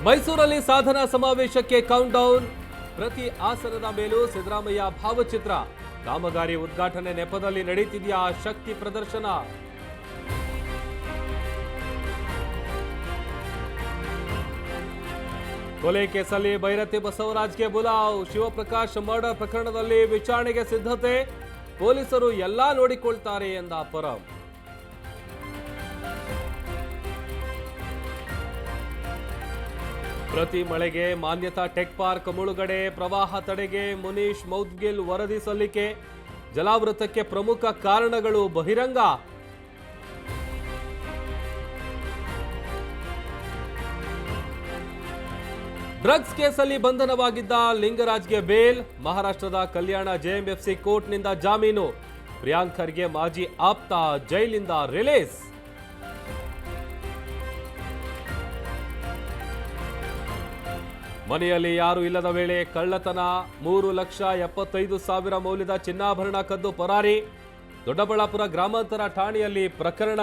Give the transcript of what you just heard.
ಮೈಸೂರಲ್ಲಿ ಸಾಧನಾ ಸಮಾವೇಶಕ್ಕೆ count down. ಪ್ರತಿ ಆಸನದ ಮೇಲೂ ಸಿದ್ದರಾಮಯ್ಯ ಭಾವಚಿತ್ರ. ಕಾಮಗಾರಿ ಉದ್ಘಾಟನೆ ನೆಪದಲ್ಲಿ ನಡೆಯುತ್ತಿದೆಯಾ ಶಕ್ತಿ ಪ್ರದರ್ಶನ? ಕೊಲೆ ಕೇಸಲ್ಲಿ ಭೈರತಿ ಬಸವರಾಜ್ಗೆ ಬುಲಾವ್. ಶಿವಪ್ರಕಾಶ್ ಮರ್ಡರ್ ಪ್ರಕರಣದಲ್ಲಿ ವಿಚಾರಣೆಗೆ ಸಿದ್ಧತೆ. ಪೊಲೀಸರು ಎಲ್ಲಾ ನೋಡಿಕೊಳ್ತಾರೆ ಎಂದ ಪರಂ. ಪ್ರತಿ ಮಳೆಗೆ ಮಾನ್ಯತಾ ಟೆಕ್ ಪಾರ್ಕ್ ಮುಳುಗಡೆ. ಪ್ರವಾಹ ತಡೆಗೆ ಮುನೀಶ್ ಮೌದ್ಗಿಲ್ ವರದಿ ಸಲ್ಲಿಕೆ. ಜಲಾವೃತಕ್ಕೆ ಪ್ರಮುಖ ಕಾರಣಗಳು ಬಹಿರಂಗ. ಡ್ರಗ್ಸ್ ಕೇಸಲ್ಲಿ ಬಂಧನವಾಗಿದ್ದ ಲಿಂಗರಾಜ್ಗೆ ಬೇಲ್. ಮಹಾರಾಷ್ಟ್ರದ ಕಲ್ಯಾಣ ಜೆಎಂಎಫ್ಸಿ ಕೋರ್ಟ್ನಿಂದ ಜಾಮೀನು. ಪ್ರಿಯಾಂಕ್ ಖರ್ಗೆ ಮಾಜಿ ಆಪ್ತ ಜೈಲಿಂದ ರಿಲೀಸ್. ಮನೆಯಲ್ಲಿ ಯಾರೂ ಇಲ್ಲದ ವೇಳೆ ಕಳ್ಳತನ. 3,75,000 ಮೌಲ್ಯದ ಚಿನ್ನಾಭರಣ ಕದ್ದು ಪರಾರಿ. ದೊಡ್ಡಬಳ್ಳಾಪುರ ಗ್ರಾಮಾಂತರ ಠಾಣೆಯಲ್ಲಿ ಪ್ರಕರಣ.